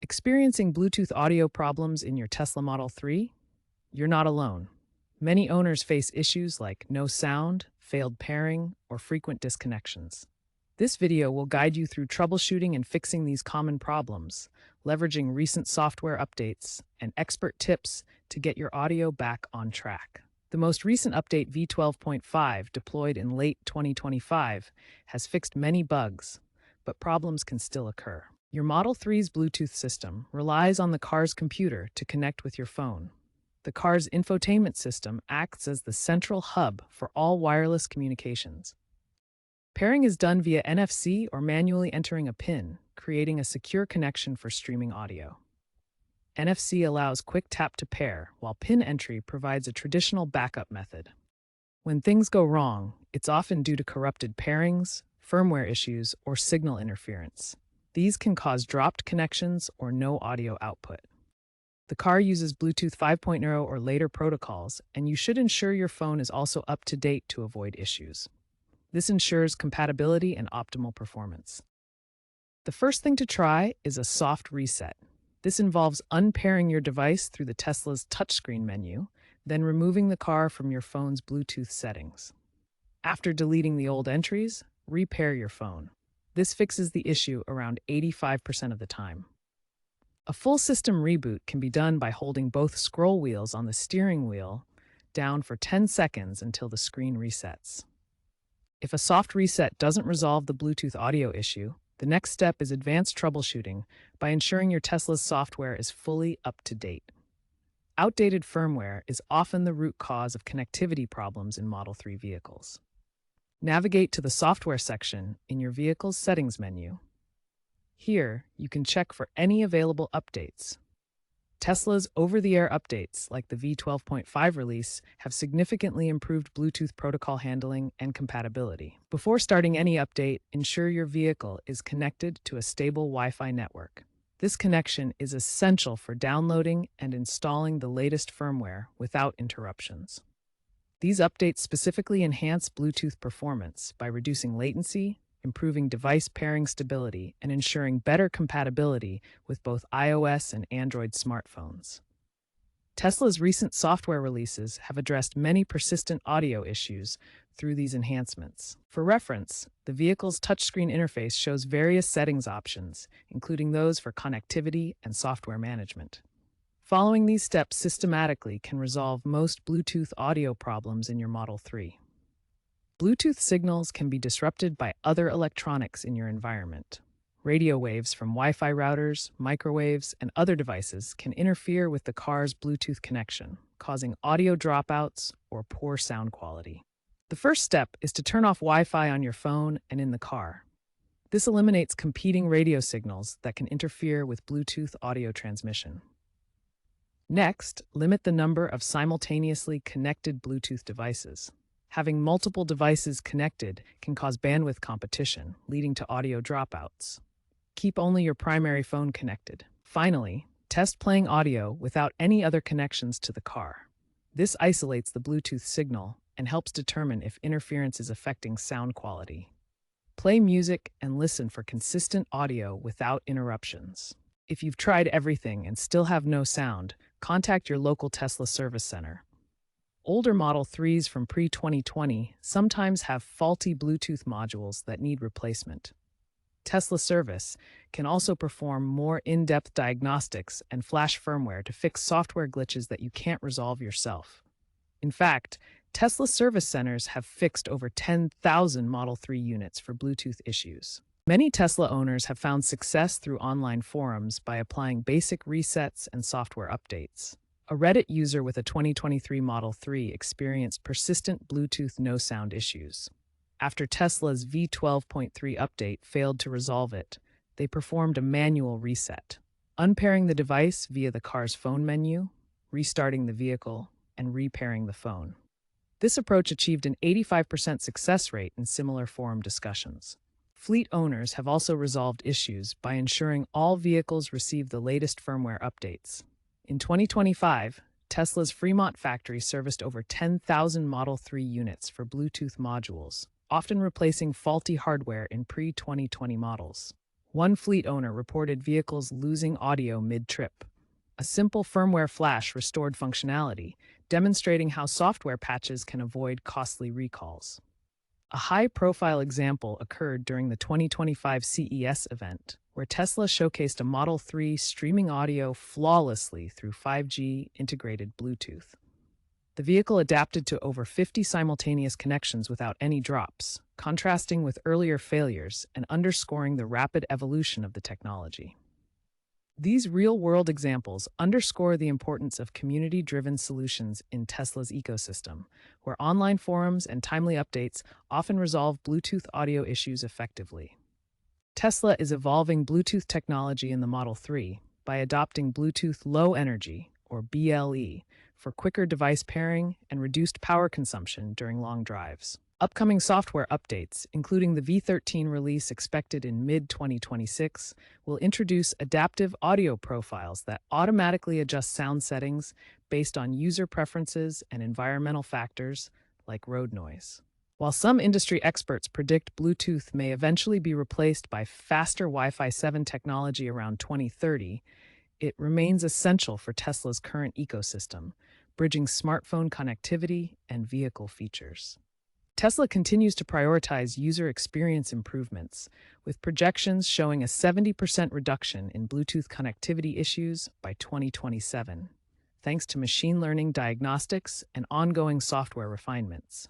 Experiencing Bluetooth audio problems in your Tesla Model 3? You're not alone. Many owners face issues like no sound, failed pairing, or frequent disconnections. This video will guide you through troubleshooting and fixing these common problems, leveraging recent software updates and expert tips to get your audio back on track. The most recent update V12.5, deployed in late 2025, has fixed many bugs, but problems can still occur. Your Model 3's Bluetooth system relies on the car's computer to connect with your phone. The car's infotainment system acts as the central hub for all wireless communications. Pairing is done via NFC or manually entering a PIN, creating a secure connection for streaming audio. NFC allows quick tap to pair, while PIN entry provides a traditional backup method. When things go wrong, it's often due to corrupted pairings, firmware issues, or signal interference. These can cause dropped connections or no audio output. The car uses Bluetooth 5.0 or later protocols, and you should ensure your phone is also up to date to avoid issues. This ensures compatibility and optimal performance. The first thing to try is a soft reset. This involves unpairing your device through the Tesla's touchscreen menu, then removing the car from your phone's Bluetooth settings. After deleting the old entries, repair your phone. This fixes the issue around 85% of the time. A full system reboot can be done by holding both scroll wheels on the steering wheel down for 10 seconds until the screen resets. If a soft reset doesn't resolve the Bluetooth audio issue, the next step is advanced troubleshooting by ensuring your Tesla's software is fully up to date. Outdated firmware is often the root cause of connectivity problems in Model 3 vehicles. Navigate to the Software section in your vehicle's settings menu. Here, you can check for any available updates. Tesla's over-the-air updates, like the V12.5 release, have significantly improved Bluetooth protocol handling and compatibility. Before starting any update, ensure your vehicle is connected to a stable Wi-Fi network. This connection is essential for downloading and installing the latest firmware without interruptions. These updates specifically enhance Bluetooth performance by reducing latency, improving device pairing stability, and ensuring better compatibility with both iOS and Android smartphones. Tesla's recent software releases have addressed many persistent audio issues through these enhancements. For reference, the vehicle's touchscreen interface shows various settings options, including those for connectivity and software management. Following these steps systematically can resolve most Bluetooth audio problems in your Model 3. Bluetooth signals can be disrupted by other electronics in your environment. Radio waves from Wi-Fi routers, microwaves, and other devices can interfere with the car's Bluetooth connection, causing audio dropouts or poor sound quality. The first step is to turn off Wi-Fi on your phone and in the car. This eliminates competing radio signals that can interfere with Bluetooth audio transmission. Next, limit the number of simultaneously connected Bluetooth devices. Having multiple devices connected can cause bandwidth competition, leading to audio dropouts. Keep only your primary phone connected. Finally, test playing audio without any other connections to the car. This isolates the Bluetooth signal and helps determine if interference is affecting sound quality. Play music and listen for consistent audio without interruptions. If you've tried everything and still have no sound, contact your local Tesla service center. Older Model 3s from pre-2020 sometimes have faulty Bluetooth modules that need replacement. Tesla Service can also perform more in-depth diagnostics and flash firmware to fix software glitches that you can't resolve yourself. In fact, Tesla service centers have fixed over 10,000 Model 3 units for Bluetooth issues. Many Tesla owners have found success through online forums by applying basic resets and software updates. A Reddit user with a 2023 Model 3 experienced persistent Bluetooth no-sound issues. After Tesla's V12.3 update failed to resolve it, they performed a manual reset, unpairing the device via the car's phone menu, restarting the vehicle, and repairing the phone. This approach achieved an 85% success rate in similar forum discussions. Fleet owners have also resolved issues by ensuring all vehicles receive the latest firmware updates. In 2025, Tesla's Fremont factory serviced over 10,000 Model 3 units for Bluetooth modules, often replacing faulty hardware in pre-2020 models. One fleet owner reported vehicles losing audio mid-trip. A simple firmware flash restored functionality, demonstrating how software patches can avoid costly recalls. A high-profile example occurred during the 2025 CES event, where Tesla showcased a Model 3 streaming audio flawlessly through 5G integrated Bluetooth. The vehicle adapted to over 50 simultaneous connections without any drops, contrasting with earlier failures and underscoring the rapid evolution of the technology. These real-world examples underscore the importance of community-driven solutions in Tesla's ecosystem, where online forums and timely updates often resolve Bluetooth audio issues effectively. Tesla is evolving Bluetooth technology in the Model 3 by adopting Bluetooth Low Energy, or BLE, for quicker device pairing and reduced power consumption during long drives. Upcoming software updates, including the V13 release expected in mid-2026, will introduce adaptive audio profiles that automatically adjust sound settings based on user preferences and environmental factors like road noise. While some industry experts predict Bluetooth may eventually be replaced by faster Wi-Fi 7 technology around 2030, it remains essential for Tesla's current ecosystem, bridging smartphone connectivity and vehicle features. Tesla continues to prioritize user experience improvements, with projections showing a 70% reduction in Bluetooth connectivity issues by 2027, thanks to machine learning diagnostics and ongoing software refinements.